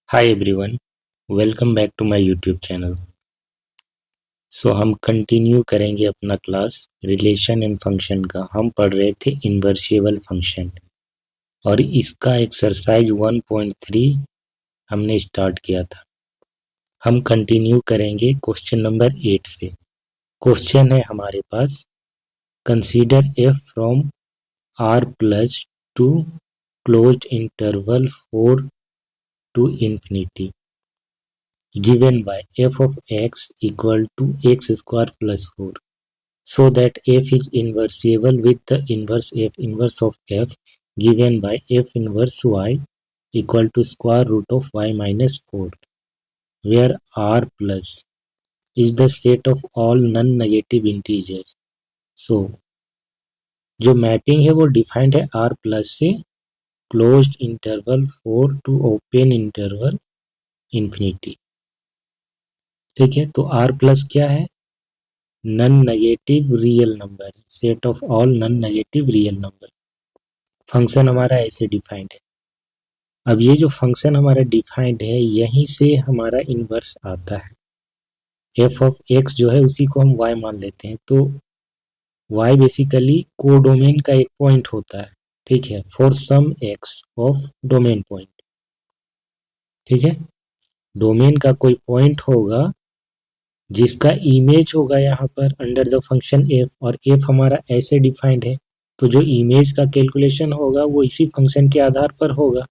Hi everyone, welcome back to my YouTube channel. हम continue करेंगे अपना क्लास रिलेशन एंड फंक्शन का। हम पढ़ रहे थे इन्वर्सिबल फंक्शन और इसका एक्सरसाइज 1.3 हमने स्टार्ट किया था। हम कंटिन्यू करेंगे क्वेश्चन नंबर 8 से। क्वेश्चन है हमारे पास, consider F from R plus to closed interval 4 to infinity given by f of x equal to x square plus 4, so that f is inversible with the inverse f inverse of f given by f inverse y equal to square root of y minus 4, where r plus is the set of all non-negative integers. So जो mapping है वो defined है r plus से closed interval 4 to open interval infinity. ठीक है, तो r plus क्या है? Non negative real number, set of all non negative real number. Function हमारा ऐसे डिफाइंड है। अब ये जो फंक्शन हमारा डिफाइंड है यहीं से हमारा इन्वर्स आता है। एफ ऑफ एक्स जो है उसी को हम वाई मान लेते हैं, तो वाई बेसिकली कोडोमेन का एक पॉइंट होता है। ठीक है, for some x of domain point. ठीक है, डोमेन का कोई पॉइंट होगा जिसका इमेज होगा यहाँ पर अंडर द फंक्शन एफ, और एफ हमारा ऐसे डिफाइंड है, तो जो इमेज का कैलकुलेशन होगा वो इसी फंक्शन के आधार पर होगा।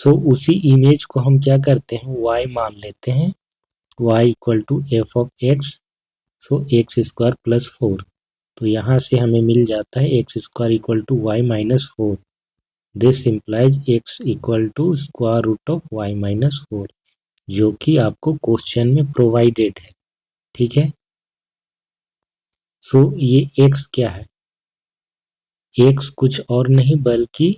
उसी इमेज को हम क्या करते हैं, y मान लेते हैं, y equal to F of x, x square plus 4। तो यहाँ से हमें मिल जाता है x square equal to y minus 4। This implies x equal to square root of Y minus 4, जो कि आपको क्वेश्चन में प्रोवाइडेड है। ठीक है, ये x क्या है? x कुछ और नहीं बल्कि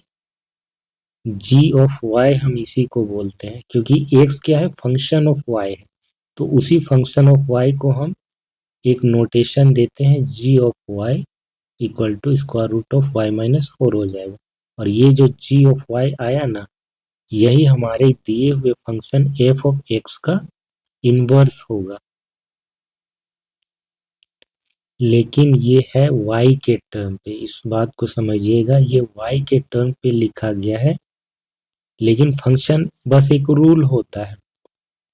g ऑफ y, हम इसी को बोलते हैं, क्योंकि x क्या है? फंक्शन ऑफ y है। तो उसी फंक्शन ऑफ y को हम एक नोटेशन देते हैं, g of y equal to square root of y minus 4 हो जाएगा। और ये जो g ऑफ y आया ना, यही हमारे दिए हुए फंक्शन f ऑफ x का इन्वर्स होगा। लेकिन ये है y के टर्म पे, इस बात को समझिएगा, ये y के टर्म पे लिखा गया है। लेकिन फंक्शन बस एक रूल होता है।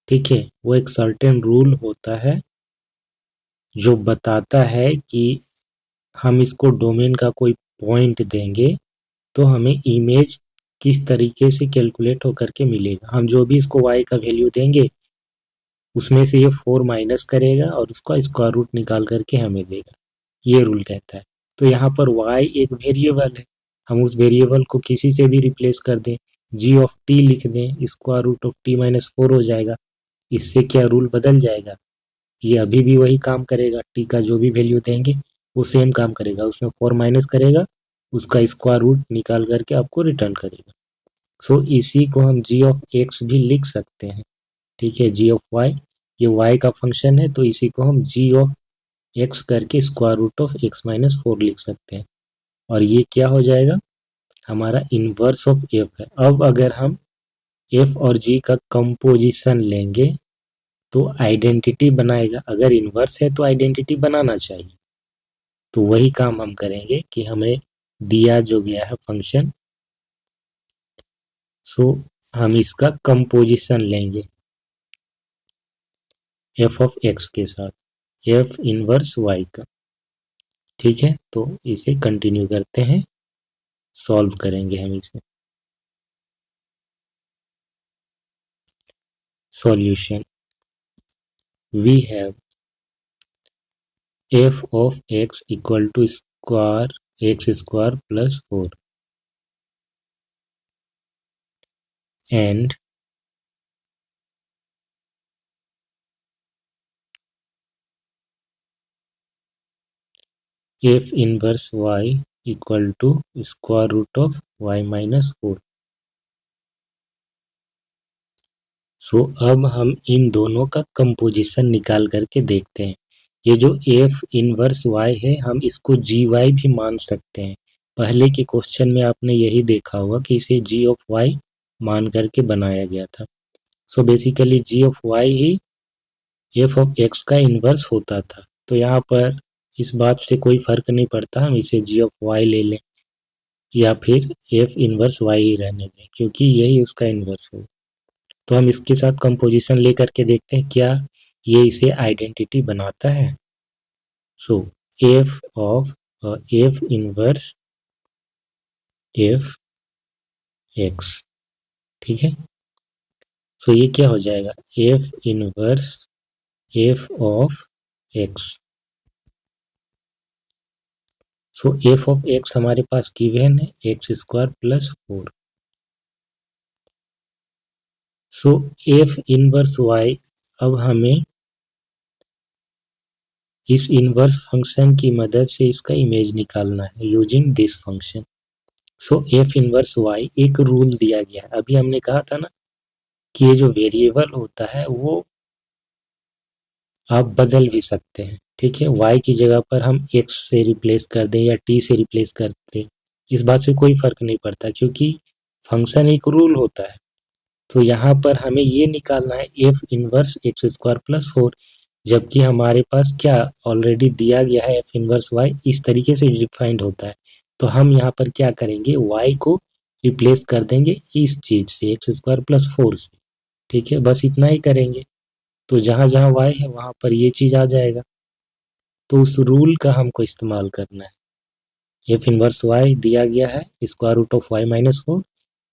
ठीक है, वो एक सर्टेन रूल होता है जो बताता है कि हम इसको डोमेन का कोई पॉइंट देंगे तो हमें इमेज किस तरीके से कैलकुलेट होकर के मिलेगा। हम जो भी इसको y का वैल्यू देंगे उसमें से ये 4 माइनस करेगा और उसका स्क्वायर रूट निकाल करके हमें देगा, ये रूल कहता है। तो यहाँ पर y एक वेरिएबल है, हम उस वेरिएबल को किसी से भी रिप्लेस कर दें, g ऑफ t लिख दें, square root of t minus 4 हो जाएगा। इससे क्या रूल बदल जाएगा? ये अभी भी वही काम करेगा, t का जो भी वैल्यू देंगे वो सेम काम करेगा, उसमें 4 माइनस करेगा, उसका स्क्वायर रूट निकाल करके आपको रिटर्न करेगा। इसी को हम g ऑफ x भी लिख सकते हैं। ठीक है, g ऑफ y, ये y का फंक्शन है, तो इसी को हम g ऑफ x करके square root of x minus 4 लिख सकते हैं। और ये क्या हो जाएगा? हमारा इन्वर्स ऑफ f है। अब अगर हम f और g का कंपोजिशन लेंगे तो आइडेंटिटी बनाएगा। अगर इन्वर्स है तो आइडेंटिटी बनाना चाहिए। तो वही काम हम करेंगे कि हमें दिया जो गया है फंक्शन, हम इसका कंपोजिशन लेंगे f ऑफ x के साथ, f इनवर्स y का। ठीक है, तो इसे कंटिन्यू करते हैं, सॉल्व करेंगे हम इसे। Solution, we have f of x equal to square x square plus 4 and f inverse y equal to square root of y minus 4। अब हम इन दोनों का कंपोजिशन निकाल करके देखते हैं। ये जो f इनवर्स y है हम इसको gy भी मान सकते हैं। पहले के क्वेश्चन में आपने यही देखा होगा कि इसे g ऑफ y मान करके बनाया गया था। So basically g of y ही एफ ऑफ एक्स का इन्वर्स होता था। तो यहाँ पर इस बात से कोई फर्क नहीं पड़ता, हम इसे जी ऑफ वाई ले लें या फिर एफ इन्वर्स वाई ही रहने दें, क्योंकि यही उसका इन्वर्स हो। तो हम इसके साथ कंपोजिशन लेकर के देखते हैं क्या ये इसे आइडेंटिटी बनाता है। So F of F inverse F X, ठीक है। सो ये क्या हो जाएगा, F inverse F of X. So F of X हमारे पास गिवन है x square plus 4। So F inverse Y, अब हमें इस इनवर्स फंक्शन की मदद से इसका इमेज निकालना है using this function. So F inverse Y एक रूल दिया गया है। अभी हमने कहा था ना कि ये जो वेरिएबल होता है वो आप बदल भी सकते हैं, ठीक है। y की जगह पर हम x से रिप्लेस कर दें या t से रिप्लेस कर दें, इस बात से कोई फर्क नहीं पड़ता, क्योंकि फंक्शन एक रूल होता है। तो यहाँ पर हमें ये निकालना है F inverse X square plus 4, जबकि हमारे पास क्या ऑलरेडी दिया गया है एफ इनवर्स y इस तरीके से डिफाइंड होता है। तो हम यहाँ पर क्या करेंगे, y को रिप्लेस कर देंगे इस चीज से एक्स स्क्वायर प्लस 4 से, ठीक है। बस इतना ही करेंगे। तो जहाँ जहाँ y है वहाँ पर ये चीज आ जाएगा। तो उस रूल का हमको इस्तेमाल करना है। एफ इनवर्स वाई दिया गया है square root of Y minus 4,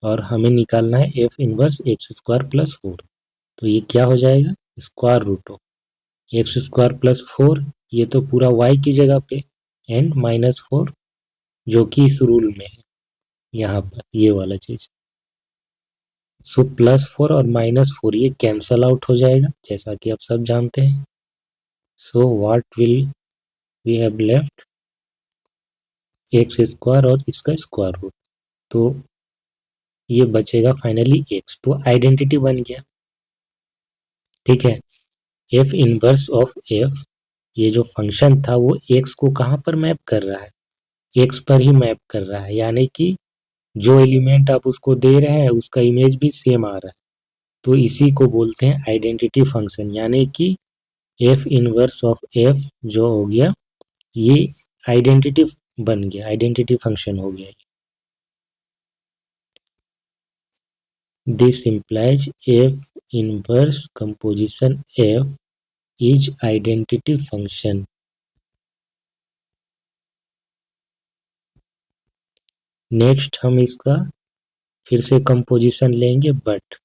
और हमें निकालना है F inverse X square plus 4। तो ये क्या हो जाएगा, square root of X square plus 4, ये तो पूरा वाई की जगह पे, एंड माइनस 4 जो कि इस रूल में है यहाँ पर ये वाला चीज। सो प्लस 4 और माइनस 4 ये कैंसल आउट हो जाएगा जैसा कि आप सब जानते हैं। So what will we have left, X square और इसका स्क्वायर रूट, तो ये बचेगा फाइनली एक्स। तो आइडेंटिटी बन गया, ठीक है। एफ इनवर्स ऑफ एफ, ये जो फंक्शन था वो एक्स को कहाँ पर मैप कर रहा है, एक्स पर ही मैप कर रहा है, यानी कि जो एलिमेंट आप उसको दे रहे हैं उसका इमेज भी सेम आ रहा है। तो इसी को बोलते हैं आइडेंटिटी फंक्शन, यानी कि एफ इनवर्स ऑफ एफ जो हो गया ये आइडेंटिटी बन गया, आइडेंटिटी फंक्शन हो गया। This implies F inverse composition F is identity function. Next हम इसका फिर से कंपोजिशन लेंगे, बट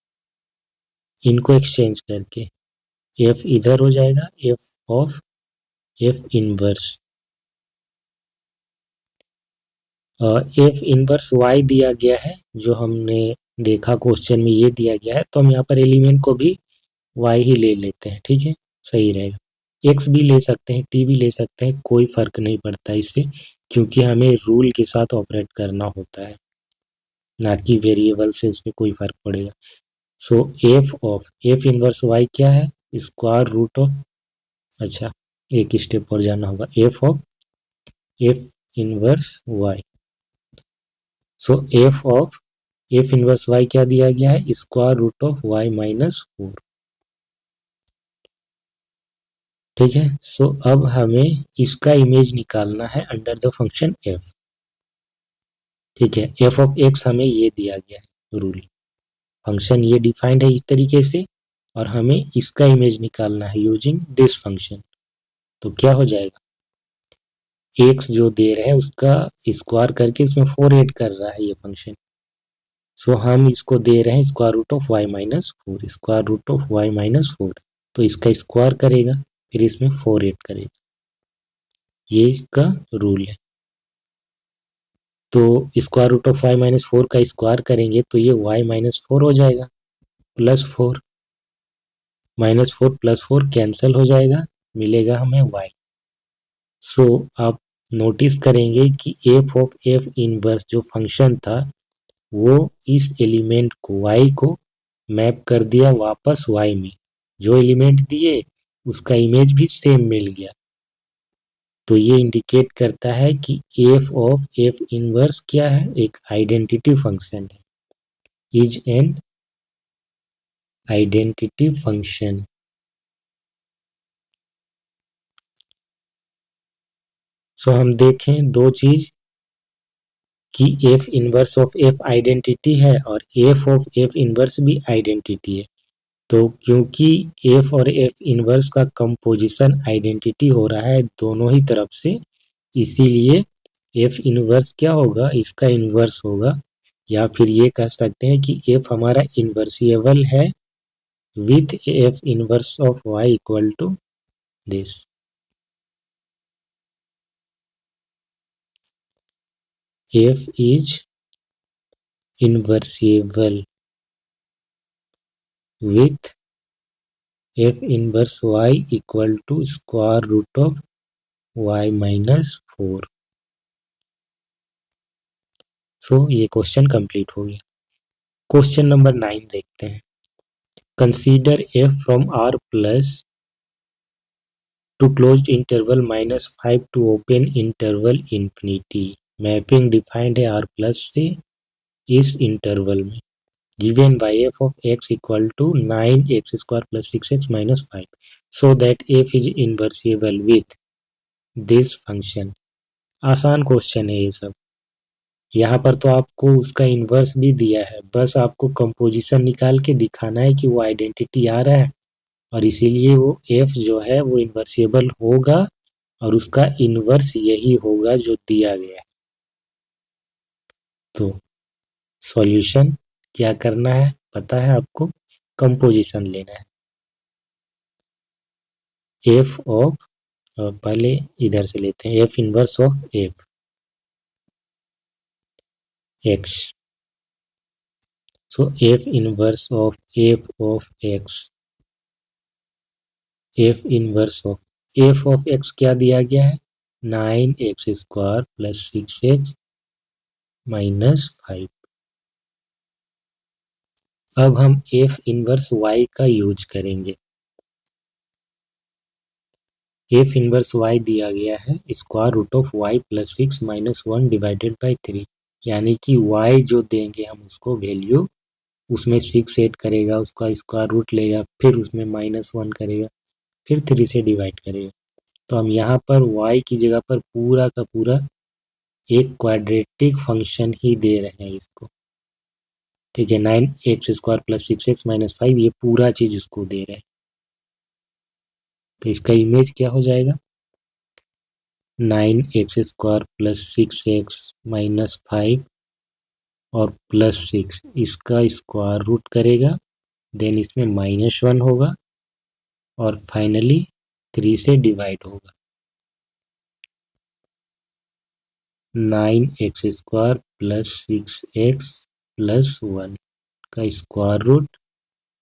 इनको एक्सचेंज करके F इधर हो जाएगा F of F inverse, F inverse Y दिया गया है जो हमने देखा क्वेश्चन में ये दिया गया है, तो हम यहाँ पर एलिमेंट को भी y ही ले लेते हैं, ठीक है, सही रहेगा। x भी ले सकते हैं, t भी ले सकते हैं, कोई फर्क नहीं पड़ता इससे, क्योंकि हमें रूल के साथ ऑपरेट करना होता है, ना कि वेरिएबल से इसमें कोई फर्क पड़ेगा। So F of F inverse y क्या है, स्क्वायर रूट ऑफ, अच्छा एक स्टेप और जाना होगा, F of F inverse y। So F of F inverse y क्या दिया गया है, square root of y minus 4, ठीक है। सो अब हमें इसका इमेज निकालना है अंडर द फंक्शन एफ, ठीक है। एफ ऑफ एक्स हमें ये दिया गया है रूल, फंक्शन ये डिफाइंड है इस तरीके से, और हमें इसका इमेज निकालना है यूजिंग दिस फंक्शन। तो क्या हो जाएगा, एक्स जो दे रहे हैं उसका स्क्वायर करके उसमें 4 ऐड कर रहा है ये फंक्शन। सो हम इसको दे रहे हैं square root of Y minus 4, square root of Y minus 4, तो इसका स्क्वायर करेगा फिर इसमें 4 ऐड करेगा, ये इसका रूल है। तो square root of Y minus 4 का स्क्वायर करेंगे तो ये वाई माइनस 4 हो जाएगा, प्लस 4 माइनस 4 प्लस 4 कैंसिल हो जाएगा, मिलेगा हमें वाई। सो आप नोटिस करेंगे कि एफ ऑफ एफ इनवर्स जो फंक्शन था वो इस एलिमेंट को y को मैप कर दिया वापस y में, जो एलिमेंट दिए उसका इमेज भी सेम मिल गया। तो ये इंडिकेट करता है कि एफ ऑफ एफ इनवर्स क्या है, एक आइडेंटिटी फंक्शन है, इज एन आइडेंटिटी फंक्शन। सो हम देखें दो चीज कि F inverse of F identity है और एफ ऑफ एफ इनवर्स भी आइडेंटिटी है। तो क्योंकि एफ और एफ इनवर्स का कंपोजिशन आइडेंटिटी हो रहा है दोनों ही तरफ से, इसीलिए एफ इनवर्स क्या होगा, इसका इनवर्स होगा। या फिर ये कह सकते हैं कि एफ हमारा इनवर्सिएबल है with F inverse of Y equal to this. F is invertible with f inverse y equal to square root of y minus 4। सो ये क्वेश्चन कंप्लीट हो गया। क्वेश्चन नंबर 9 देखते हैं। Consider f from r plus to closed interval -5 to open interval infinity. Mapping defined है r plus से इस interval में। given by f of x equal to 9x square plus 6x minus 5 so that f is inversible with this function। आसान question है ये सब। यहाँ पर तो आपको उसका इन्वर्स भी दिया है, बस आपको कंपोजिशन निकाल के दिखाना है कि वो आइडेंटिटी आ रहा है और इसीलिए वो f जो है वो इन्वर्सिबल होगा और उसका इन्वर्स यही होगा जो दिया गया है। तो सॉल्यूशन क्या करना है पता है आपको, कंपोजिशन लेना है। एफ ऑफ, पहले इधर से लेते हैं, F inverse of F x. So F inverse of x, F inverse of x क्या दिया गया है, 9x square plus 6x minus 5। अब हम एफ इनवर्स y का यूज करेंगे। एफ इनवर्स y दिया गया है square root of y plus 6 minus 1 divided by 3, यानी कि y जो देंगे हम उसको वैल्यू, उसमें 6 ऐड करेगा, उसका स्क्वायर रूट लेगा, फिर उसमें -1 करेगा, फिर 3 से डिवाइड करेगा। तो हम यहाँ पर y की जगह पर पूरा का पूरा एक क्वाड्रेटिक फंक्शन ही दे रहे हैं इसको, ठीक है। 9x square plus 6x minus 5 ये पूरा चीज उसको दे रहे हैं। तो इसका इमेज क्या हो जाएगा, 9x square plus 6x minus 5 और प्लस 6, इसका स्क्वायर रूट करेगा, देन इसमें -1 होगा और फाइनली 3 से डिवाइड होगा। 9x square plus 6x plus 1 का square root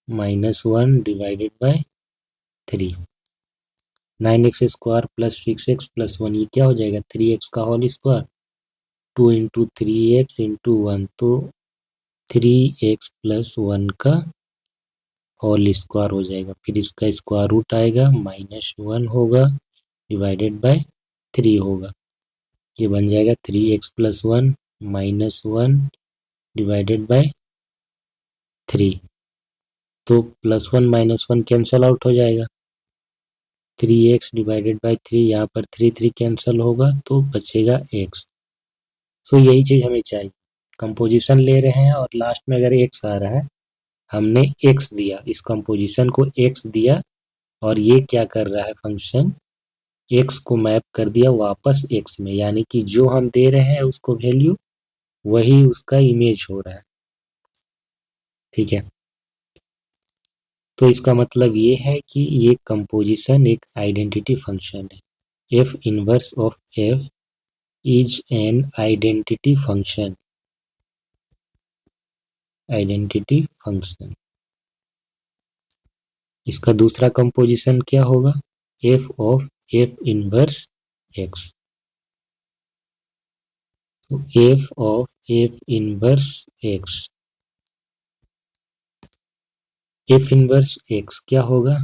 -1 divided by 3। 9x square plus 6x plus 1 ये क्या हो जाएगा, 3x का whole square, 2 into 3x into 1, तो 3x प्लस 1 का होल स्क्वायर हो जाएगा। फिर इसका स्क्वायर रूट आएगा, -1 होगा डिवाइडेड बाय 3 होगा, ये बन जाएगा 3x प्लस 1 -1 डिवाइडेड बाय 3। तो +1 -1 कैंसल आउट हो जाएगा, 3x डिवाइडेड बाय 3, यहाँ पर 3 कैंसल होगा तो बचेगा x। सो यही चीज हमें चाहिए, कंपोजिशन ले रहे हैं और लास्ट में अगर x आ रहा है, हमने x दिया, इस कंपोजिशन को x दिया और ये क्या कर रहा है फंक्शन, x को मैप कर दिया वापस x में, यानी कि जो हम दे रहे हैं उसको वैल्यू वही उसका इमेज हो रहा है, ठीक है। तो इसका मतलब ये है कि ये कंपोजिशन एक आइडेंटिटी फंक्शन है। F inverse of F is an identity function, identity function. इसका दूसरा कंपोजिशन क्या होगा, F of F inverse X. तो F of F inverse X, F inverse X क्या होगा,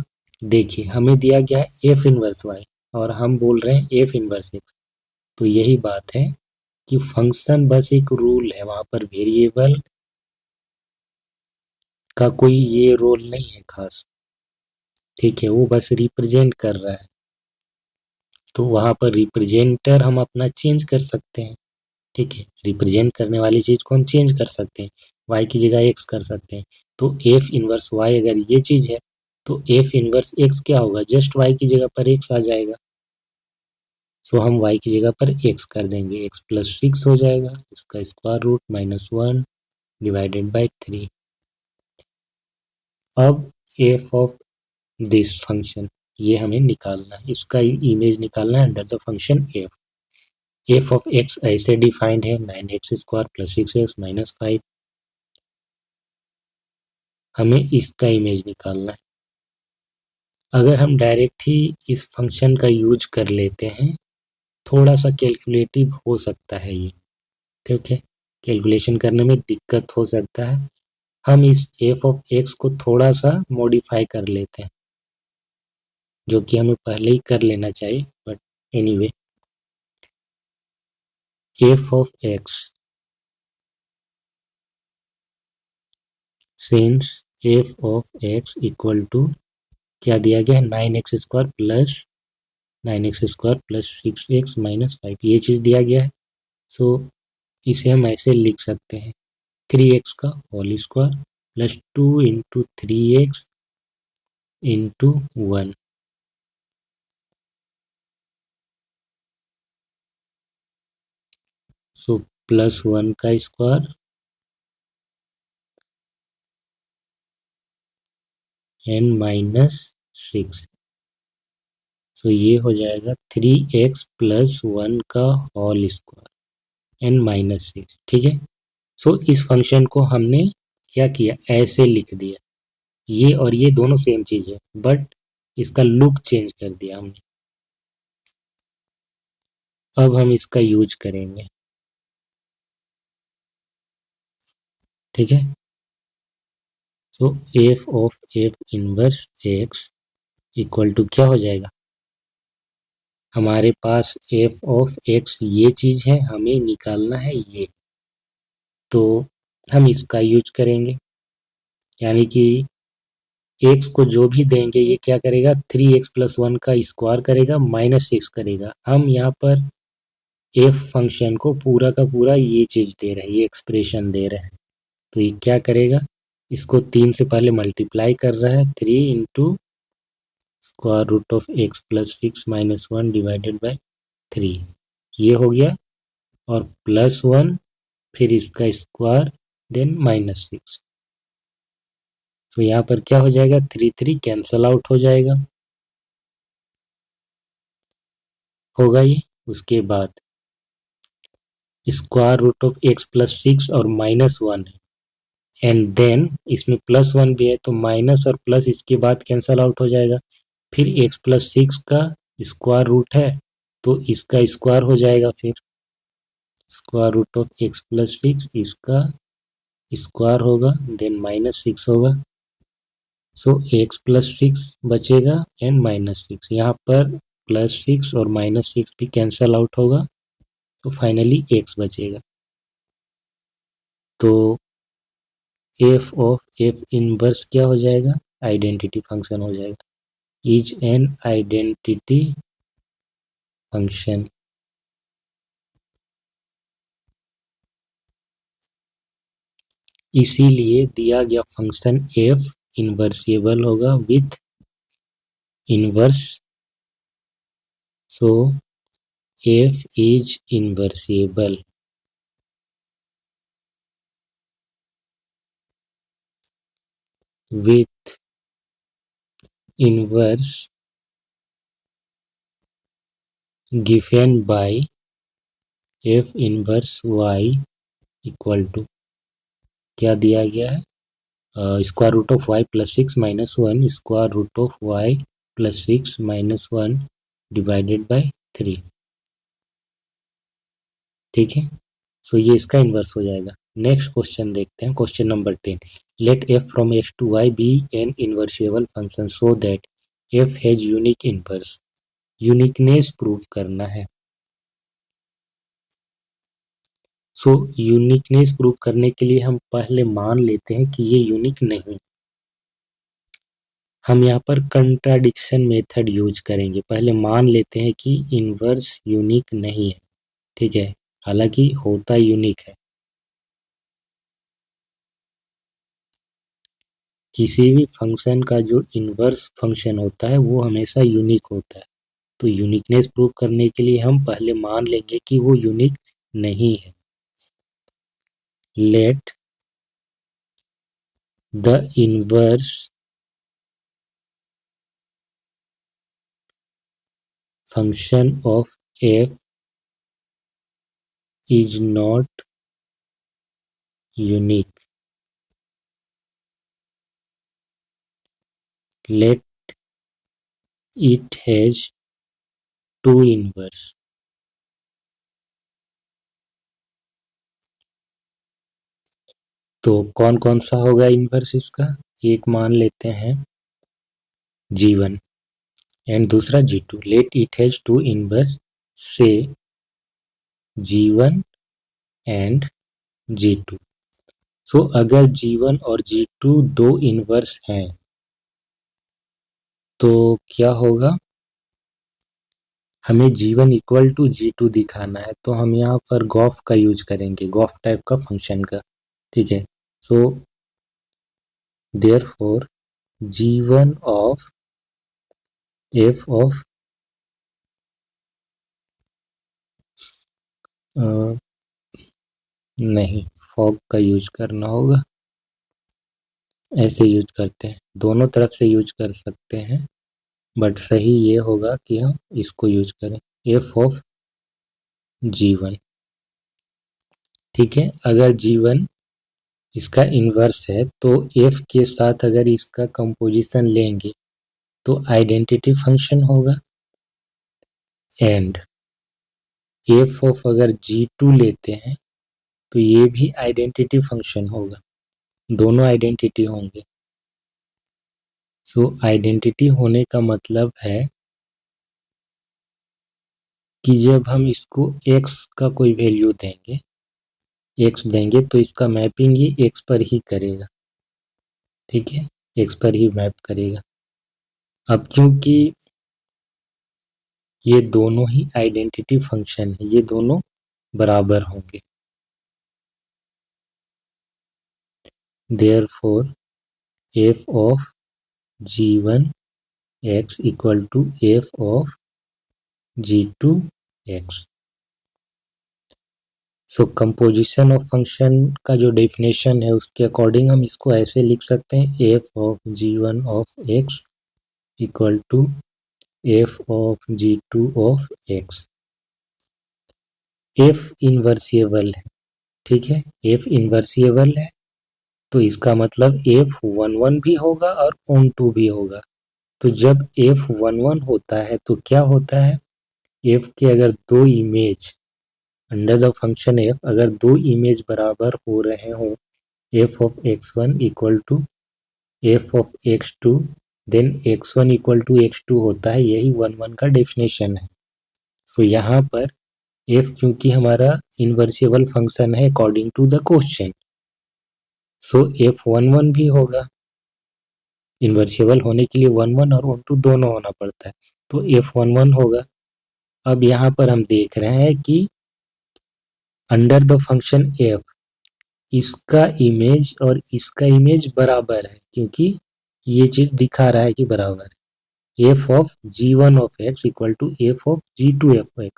देखिए हमें दिया गया है एफ इनवर्स वाई और हम बोल रहे हैं एफ इनवर्स एक्स। तो यही बात है कि फंक्शन बस एक रूल है, वहां पर वेरिएबल का कोई ये रोल नहीं है खास, ठीक है, वो बस रिप्रेजेंट कर रहा है। तो वहाँ पर रिप्रेजेंटर हम अपना चेंज कर सकते हैं, ठीक है, रिप्रेजेंट करने वाली चीज़ को हम चेंज कर सकते हैं, y की जगह x कर सकते हैं। तो f इनवर्स y अगर ये चीज़ है तो f इनवर्स x क्या होगा, जस्ट y की जगह पर x आ जाएगा। सो हम y की जगह पर x कर देंगे, x प्लस 6 हो जाएगा, इसका स्क्वायर रूट -1 डिवाइडेड बाई 3। अब f ऑफ दिस फंक्शन ये हमें निकालना है, इसका इमेज निकालना है under the function f of x ऐसे डिफाइंड है 9x² प्लस 6x माइनस 5। हमें इसका इमेज निकालना है। अगर हम डायरेक्ट ही इस फंक्शन का यूज कर लेते हैं, थोड़ा सा कैलकुलेटिव हो सकता है ये, ठीक है, कैलकुलेशन करने में दिक्कत हो सकता है। हम इस f ऑफ x को थोड़ा सा मॉडिफाई कर लेते हैं, जो कि हमें पहले ही कर लेना चाहिए, but anyway f of x since f of x equal to क्या दिया गया है, 9x² plus 9x² plus 6x minus 5, ये चीज़ दिया गया है। सो इसे हम ऐसे लिख सकते हैं 3x का whole square plus 2 into 3x into 1। So plus 1 का स्क्वायर एन माइनस 6। सो ये हो जाएगा 3x प्लस 1 का होल स्क्वायर एन माइनस 6, ठीक है। सो इस फंक्शन को हमने क्या किया, ऐसे लिख दिया, ये और ये दोनों सेम चीज़ है, बट इसका लुक चेंज कर दिया हमने। अब हम इसका यूज करेंगे, ठीक है। So F of F inverse X equal to क्या हो जाएगा, हमारे पास एफ ऑफ एक्स ये चीज़ है, हमें निकालना है ये, तो हम इसका यूज करेंगे, यानी कि एक्स को जो भी देंगे ये क्या करेगा, 3x प्लस 1 का स्क्वायर करेगा माइनस 6 करेगा। हम यहाँ पर एफ फंक्शन को पूरा का पूरा ये चीज़ दे रहे हैं, ये एक्सप्रेशन दे रहे हैं, तो ये क्या करेगा, इसको 3 से पहले मल्टीप्लाई कर रहा है, 3 into square root of X plus 6 minus 1 divided by 3, ये हो गया, और प्लस 1 फिर इसका स्क्वायर देन माइनस 6। तो यहाँ पर क्या हो जाएगा, 3 कैंसल आउट हो जाएगा, होगा ये। उसके बाद square root of X plus 6 और माइनस 1 है, एंड देन इसमें प्लस 1 भी है, तो माइनस और प्लस इसके बाद कैंसल आउट हो जाएगा। फिर एक्स प्लस 6 का स्क्वायर रूट है, तो इसका स्क्वायर हो जाएगा, फिर square root of X plus 6 इसका स्क्वायर होगा, देन माइनस 6 होगा। सो एक्स प्लस 6 बचेगा एंड माइनस 6, यहाँ पर प्लस 6 और माइनस 6 भी कैंसल आउट होगा, तो फाइनली एक्स बचेगा। तो एफ ऑफ एफ इनवर्स क्या हो जाएगा, आइडेंटिटी फंक्शन हो जाएगा, इज एन आइडेंटिटी फंक्शन। इसीलिए दिया गया फंक्शन एफ इनवर्सिबल होगा with inverse. So F is invertible with inverse given by f inverse y equal to क्या दिया गया है, square root of Y plus 6 minus 1 square root of Y plus 6 minus 1 divided by 3, ठीक है। So ये इसका inverse हो जाएगा। नेक्स्ट क्वेश्चन देखते हैं, question number 10, let f from x to y be an invertible function so that f has unique inverse. Uniqueness prove करना है। सो यूनिकनेस प्रूव करने के लिए हम पहले मान लेते हैं कि ये यूनिक नहीं, हम यहाँ पर कंट्राडिक्शन मेथड यूज करेंगे। पहले मान लेते हैं कि इनवर्स यूनिक नहीं है, ठीक है, हालांकि होता यूनिक है। किसी भी फंक्शन का जो इनवर्स फंक्शन होता है वो हमेशा यूनिक होता है। तो यूनिकनेस प्रूव करने के लिए हम पहले मान लेंगे कि वो यूनिक नहीं है। Let the inverse function of F is not unique. Let it has two inverse. तो कौन कौन सा होगा इनवर्स इसका? एक मान लेते हैं G1 एंड दूसरा G2। Let it has two inverse से G1 एंड G2। सो अगर G1 और G2 दो इनवर्स हैं तो क्या होगा? हमें G1 इक्वल टू G2 दिखाना है, तो हम यहाँ पर गॉफ का यूज करेंगे, गॉफ टाइप का फंक्शन का, ठीक है। So therefore G1 of f of नहीं, फॉग का यूज करना होगा। ऐसे यूज करते हैं, दोनों तरफ से यूज कर सकते हैं, बट सही ये होगा कि हम इसको यूज करें, f ऑफ G1, ठीक है। अगर G1 इसका इन्वर्स है तो f के साथ अगर इसका कंपोजिशन लेंगे तो आइडेंटिटी फंक्शन होगा। एंड f ऑफ अगर G2 लेते हैं तो ये भी आइडेंटिटी फंक्शन होगा, दोनों आइडेंटिटी होंगे। सो आइडेंटिटी होने का मतलब है कि जब हम इसको x का कोई वैल्यू देंगे, x देंगे तो इसका मैपिंग ये x पर ही करेगा, ठीक है, x पर ही मैप करेगा। अब क्योंकि ये दोनों ही आइडेंटिटी फंक्शन है, ये दोनों बराबर होंगे, therefore f of G1 x equal to f of G2 x। So composition of function का जो डेफिनेशन है उसके अकॉर्डिंग हम इसको ऐसे लिख सकते हैं, f of G1 of x equal to f of G2 of x। f invertible है, ठीक है, f इनवर्सिएबल है तो इसका मतलब f11 भी होगा और on2 भी होगा। तो जब f11 होता है तो क्या होता है, f के अगर दो image under the function f अगर दो इमेज बराबर हो रहे हो, f of x1 equal to f of x2, then x1 equal to x2 होता है, यही 1 का डेफिनेशन है। सो यहाँ पर f क्योंकि हमारा इनवर्सिबल फंक्शन है according to the question, so f11 भी होगा। इनवर्सिबल होने के लिए 1 और 1 दोनों होना पड़ता है, तो f11 होगा। अब यहाँ पर हम देख रहे हैं कि अंडर द फंक्शन f इसका इमेज और इसका इमेज बराबर है, क्योंकि ये चीज दिखा रहा है कि बराबर है। f of G1 of x equal to f of G2 of x।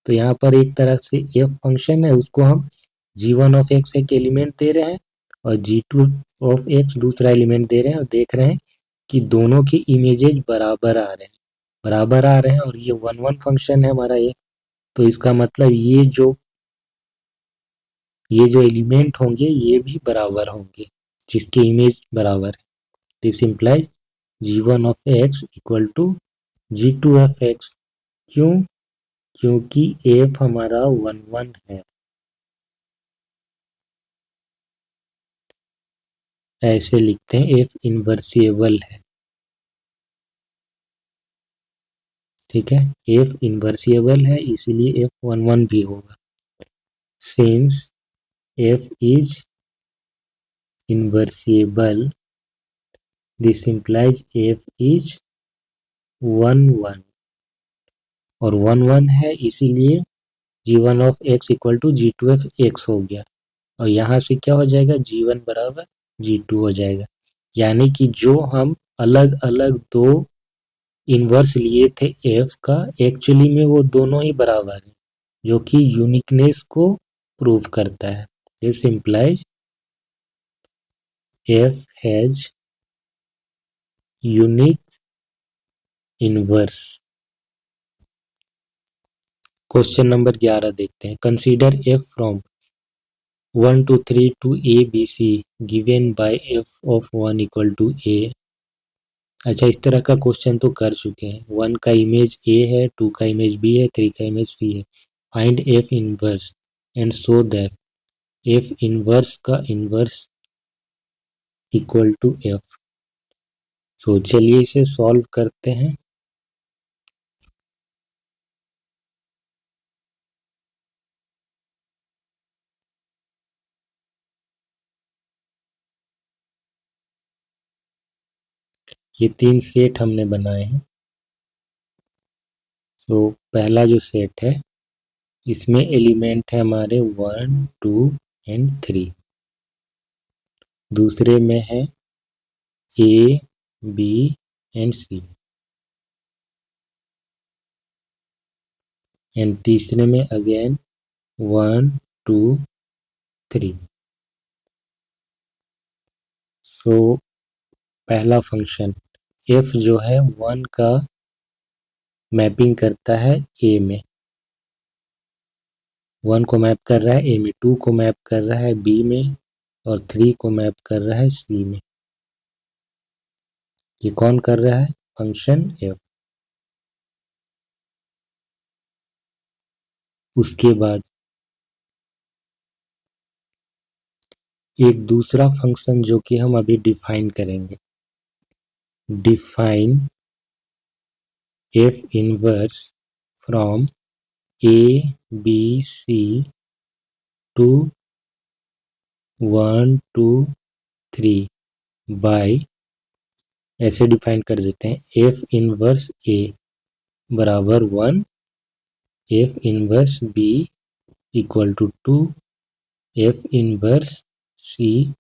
तो यहाँ पर एक तरह से f फंक्शन है, उसको हम G1 ऑफ x एक एलिमेंट दे रहे हैं और G2 ऑफ x दूसरा एलिमेंट दे रहे हैं, और देख रहे हैं कि दोनों के इमेजेज बराबर आ रहे हैं, बराबर आ रहे हैं, और ये 1 फंक्शन है हमारा ये। तो इसका मतलब ये जो एलिमेंट होंगे ये भी बराबर होंगे, जिसके इमेज बराबर है। This implies G1 of x equal to G2 of x। क्यों? क्योंकि f हमारा 1 है। ऐसे लिखते हैं, f इनवर्सिएबल है, ठीक है, f इनवर्सिएबल है इसीलिए f 1 भी होगा। Since f is invertible this implies F is 1 1 और 1 1 है, इसीलिए g1 of x equal to g2 of x हो गया और यहाँ से क्या हो जाएगा g1 बराबर g2 हो जाएगा। यानी कि जो हम अलग अलग दो इन्वर्स लिए थे f का, एक्चुअली में वो दोनों ही बराबर है, जो कि यूनिकनेस को प्रूव करता है। This implies f has unique inverse. Question number 11 देखते हैं। Consider f from 1 to 3 to a b c given by f of 1 equal to a। अच्छा, इस तरह का क्वेश्चन तो कर चुके हैं। 1 का इमेज a है, 2 का इमेज b है, 3 का इमेज c है। Find f inverse and show that f inverse का इनवर्स इक्वल टू f। सो चलिए इसे सॉल्व करते हैं। ये 3 सेट हमने बनाए हैं। तो पहला जो सेट है इसमें एलिमेंट है हमारे 1 2 एंड 3। दूसरे में है A B and C and तीसरे में अगेन 1 2 3। सो पहला फंक्शन f जो है 1 का मैपिंग करता है a में, 1 को मैप कर रहा है a में, 2 को मैप कर रहा है b में और 3 को मैप कर रहा है c में। ये कौन कर रहा है? Function f। उसके बाद एक दूसरा फंक्शन जो कि हम अभी डिफाइन करेंगे, define f inverse from a b c to 1 2 3 by, ऐसे डिफाइन कर देते हैं, f इनवर्स a बराबर 1, f inverse b equal to 2, f inverse c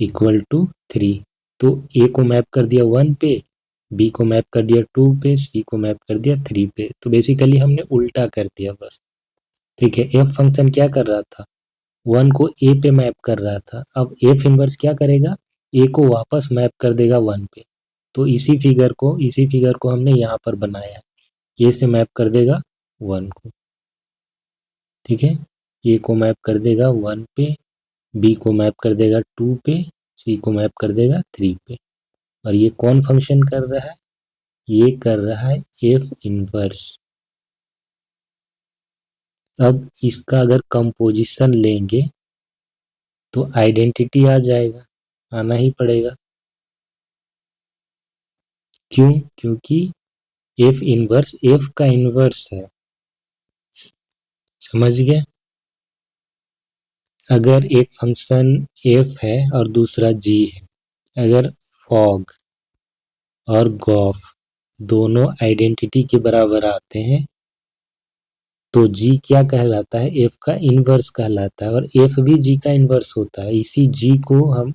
equal to 3। तो a को मैप कर दिया 1 पे, b को मैप कर दिया 2 पे, c को मैप कर दिया 3 पे। तो बेसिकली हमने उल्टा कर दिया बस। ठीक है, f फंक्शन क्या कर रहा था? 1 को a पे मैप कर रहा था। अब f इनवर्स क्या करेगा? a को वापस मैप कर देगा 1 पे। तो इसी फिगर को हमने यहाँ पर बनाया है। a से मैप कर देगा 1 को, ठीक है, a को मैप कर देगा 1 पे, b को मैप कर देगा 2 पे, c को मैप कर देगा 3 पे। और ये कौन फंक्शन कर रहा है? ये कर रहा है f इनवर्स। अब इसका अगर कंपोजिशन लेंगे तो आइडेंटिटी आ जाएगा, आना ही पड़ेगा। क्यों? क्योंकि f इनवर्स f का इनवर्स है। समझ गए? अगर एक फंक्शन f है और दूसरा g है, अगर फॉग और गॉफ दोनों आइडेंटिटी के बराबर आते हैं तो g क्या कहलाता है? f का इनवर्स कहलाता है और f भी g का इनवर्स होता है। इसी g को हम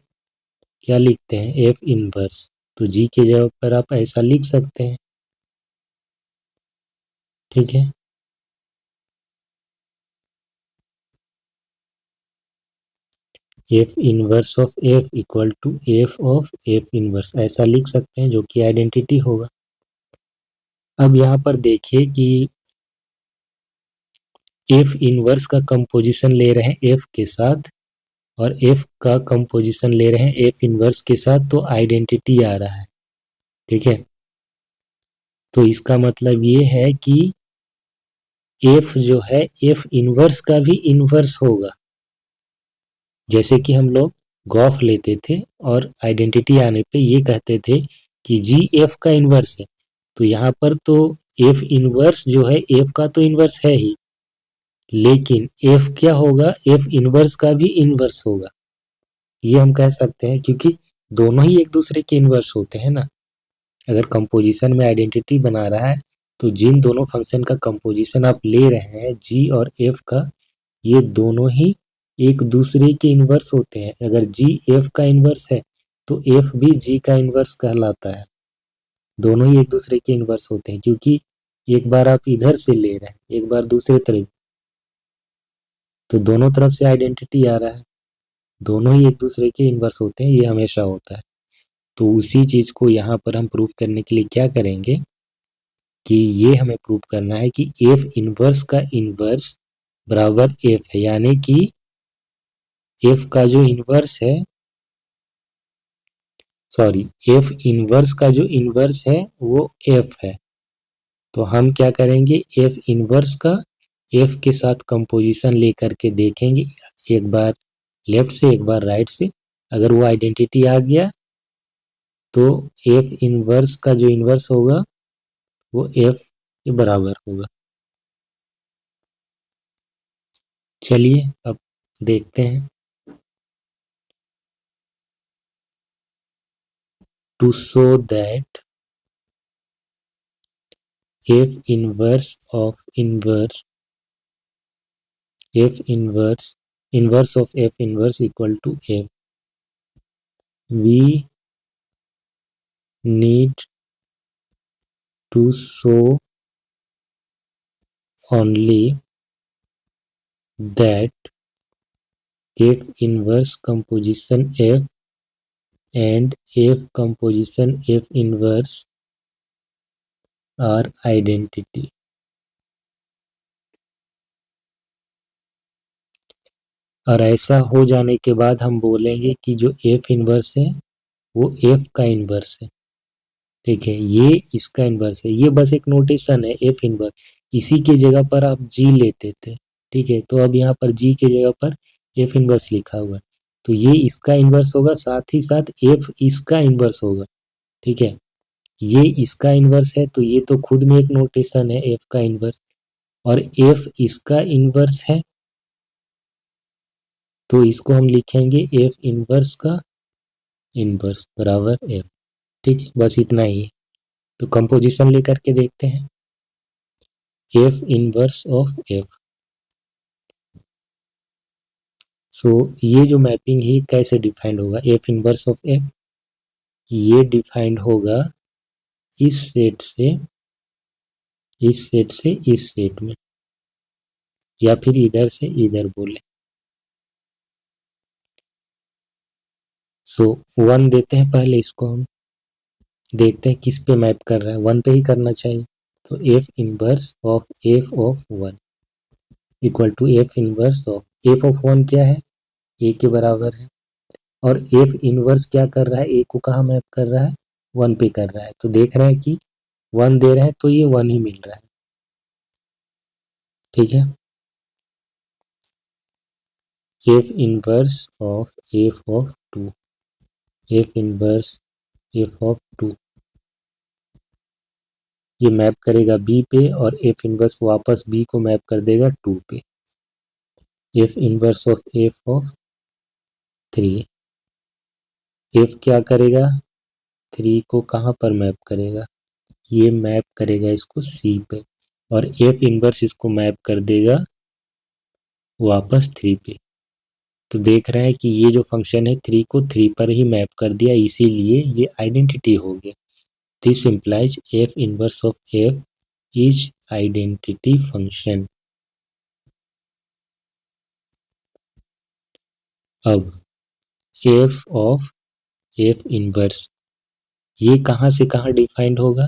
क्या लिखते हैं? f inverse. तो g के जगह पर आप ऐसा लिख सकते हैं, ठीक है। f inverse of f equal to f of f inverse, ऐसा लिख सकते हैं, जो कि आइडेंटिटी होगा। अब यहाँ पर देखिए कि f इनवर्स का कंपोजिशन ले रहे हैं f के साथ और f का कंपोजिशन ले रहे हैं f इनवर्स के साथ, तो आइडेंटिटी आ रहा है, ठीक है। तो इसका मतलब ये है कि f जो है f इनवर्स का भी इनवर्स होगा। जैसे कि हम लोग गॉफ लेते थे और आइडेंटिटी आने पे ये कहते थे कि जी एफ का इनवर्स है। तो यहाँ पर तो एफ इनवर्स जो है एफ का तो इनवर्स है ही, लेकिन एफ क्या होगा? एफ इनवर्स का भी इनवर्स होगा। ये हम कह सकते हैं, क्योंकि दोनों ही एक दूसरे के इन्वर्स होते हैं ना। अगर कंपोजिशन में आइडेंटिटी बना रहा है तो जिन दोनों फंक्शन का कंपोजिशन आप ले रहे हैं जी और एफ का, ये दोनों ही एक दूसरे के इन्वर्स होते हैं। अगर जी एफ का इन्वर्स है तो एफ भी जी का इन्वर्स कहलाता है। दोनों ही एक दूसरे के इन्वर्स होते हैं, क्योंकि एक बार आप इधर से ले रहे हैं, एक बार दूसरे तरफ, तो दोनों तरफ से आइडेंटिटी आ रहा है। दोनों ही एक दूसरे के इन्वर्स होते हैं, ये हमेशा होता है। तो उसी चीज को यहाँ पर हम प्रूव करने के लिए क्या करेंगे कि ये हमें प्रूव करना है कि एफ इनवर्स का इनवर्स बराबर एफ है, यानी कि एफ का जो इनवर्स है, सॉरी, एफ इनवर्स का जो इनवर्स है वो एफ है। तो हम क्या करेंगे, एफ इनवर्स का एफ के साथ कंपोजिशन लेकर के देखेंगे, एक बार लेफ्ट से एक बार राइट से। अगर वो आइडेंटिटी आ गया तो एफ इनवर्स का जो इनवर्स होगा वो एफ के बराबर होगा। चलिए अब देखते हैं। To show that F inverse of inverse, F inverse, inverse of F inverse equal to F, we need to show only that F inverse composition F and F composition F inverse are identity। और ऐसा हो जाने के बाद हम बोलेंगे कि जो F इनवर्स है वो F का इनवर्स है। ठीक है, ये इसका इनवर्स है। ये बस एक नोटेशन है F इनवर्स, इसी के जगह पर आप G लेते थे। ठीक है, तो अब यहाँ पर G के जगह पर F इनवर्स लिखा हुआ है, तो ये इसका इनवर्स होगा, साथ ही साथ F इसका इनवर्स होगा। ठीक है, ये इसका इनवर्स है तो ये तो खुद में एक नोटेशन है F का इनवर्स, और F इसका इनवर्स है तो इसको हम लिखेंगे F इनवर्स का इनवर्स बराबर F। ठीक है, बस इतना ही है। तो कंपोजिशन लेकर के देखते हैं, F इनवर्स ऑफ F। सो ये जो मैपिंग है कैसे डिफाइंड होगा, F इनवर्स ऑफ F, ये डिफाइंड होगा इस सेट से इस सेट से इस सेट में, या फिर इधर से इधर बोले। सो 1 देते हैं, पहले इसको हम देखते हैं किस पे मैप कर रहा है, 1 पे ही करना चाहिए। तो F inverse of F of 1 equal to F inverse of F of 1 क्या है, A के बराबर है, और F इनवर्स क्या कर रहा है, A को कहाँ मैप कर रहा है, 1 पे कर रहा है। तो देख रहे हैं कि 1 दे रहे हैं तो ये 1 ही मिल रहा है। ठीक है, F inverse of F of 2, F inverse F of 2, ये मैप करेगा B पे, और F इनवर्स वापस B को मैप कर देगा 2 पे। F inverse of F of 3, F क्या करेगा, 3 को कहाँ पर मैप करेगा, ये मैप करेगा इसको C पे, और F इनवर्स इसको मैप कर देगा वापस 3 पे। तो देख रहे हैं कि ये जो फंक्शन है 3 को 3 पर ही मैप कर दिया, इसीलिए ये आइडेंटिटी हो गया। This implies F inverse of F is identity function. अब F ऑफ F इनवर्स ये कहाँ से कहाँ डिफाइंड होगा,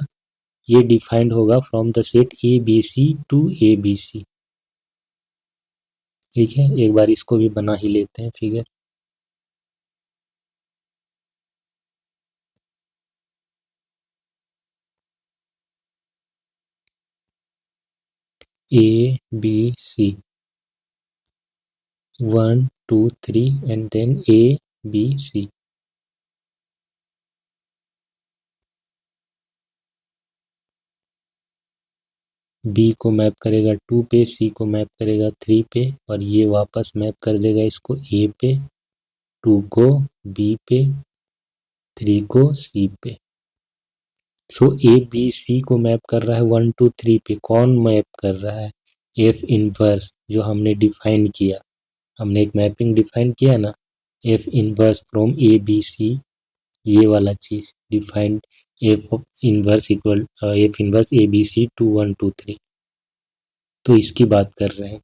ये डिफाइंड होगा from the set A B C to A B C. ठीक है, एक बार इसको भी बना ही लेते हैं figure. A B C 1 2 3 and then A B C। B को मैप करेगा 2 पे, C को मैप करेगा 3 पे, और ये वापस मैप कर देगा इसको A पे, 2 को B पे, 3 को C पे। सो ए बी सी को मैप कर रहा है 1 2 3 पे। कौन मैप कर रहा है? एफ इनवर्स, जो हमने डिफाइन किया। हमने एक मैपिंग डिफाइन किया ना, F inverse from A B C, ये वाला चीज defined. F inverse equal F inverse A B C 2 1 2 3, तो इसकी बात कर रहे हैं।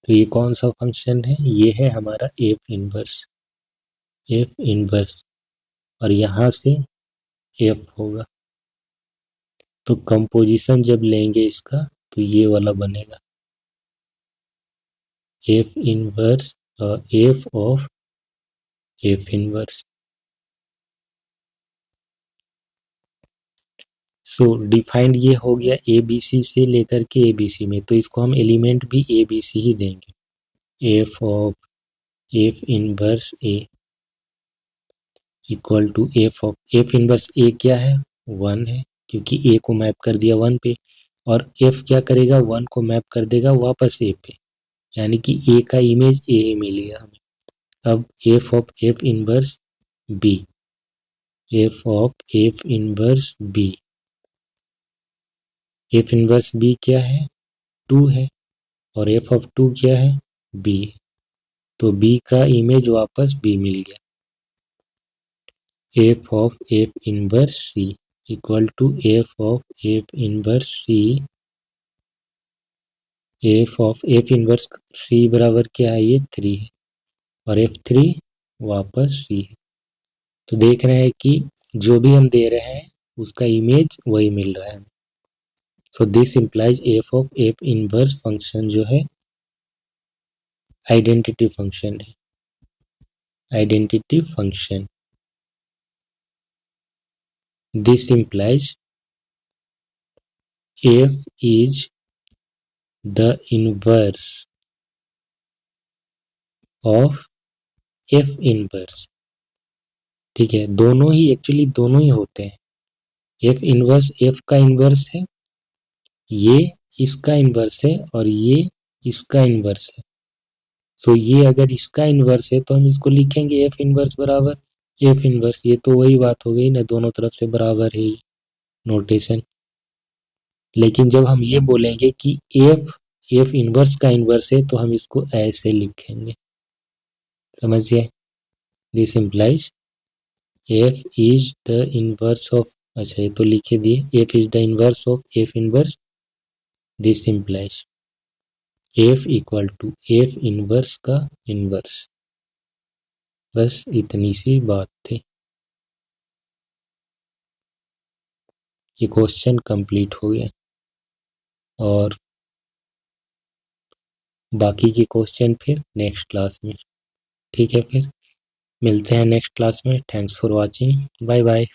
तो ये कौन सा फंक्शन है? ये है हमारा एफ इनवर्स। एफ इनवर्स, और यहाँ से एफ होगा। तो कंपोजिशन जब लेंगे इसका तो ये वाला बनेगा, F inverse F of F inverse. So defined ये हो गया ए बी सी से लेकर के ए बी सी में, तो इसको हम एलिमेंट भी ए बी सी ही देंगे। F of F inverse A equal to F inverse A क्या है? 1 है, क्योंकि ए को मैप कर दिया 1 पे, और एफ क्या करेगा? 1 को मैप कर देगा वापस ए पे, यानी कि ए का इमेज ए ही मिलेगा हमें। अब F of F inverse B, F of F inverse B, F inverse B क्या है? 2 है, और एफ ऑफ 2 क्या है? बी। तो बी का इमेज वापस बी मिल गया। F of F inverse C equal to F of F inverse C, F of F inverse C बराबर क्या है? ये 3 है, और एफ 3 वापस सी है। तो देख रहे हैं कि जो भी हम दे रहे हैं उसका इमेज वही मिल रहा है। So this implies F of F inverse function जो है आइडेंटिटी फंक्शन है। Identity function, this implies f is the inverse of f inverse. ठीक है, दोनों ही एक्चुअली दोनों ही होते हैं। f इनवर्स f का इनवर्स है, ये इसका इनवर्स है, और ये इसका इनवर्स है। सो ये अगर इसका इनवर्स है तो हम इसको लिखेंगे f इनवर्स बराबर f इनवर्स। ये तो वही बात हो गई ना, दोनों तरफ से बराबर है नोटेशन। लेकिन जब हम ये बोलेंगे कि f इनवर्स का इनवर्स है, तो हम इसको ऐसे लिखेंगे, समझिए। This implies f is the inverse of, अच्छा ये तो लिखे दिए, f is the inverse of f inverse. This implies f equal to f inverse का इनवर्स। बस इतनी सी बात थी। ये क्वेश्चन कंप्लीट हो गया, और बाकी के क्वेश्चन फिर नेक्स्ट क्लास में। ठीक है, फिर मिलते हैं नेक्स्ट क्लास में। Thanks for watching, bye bye.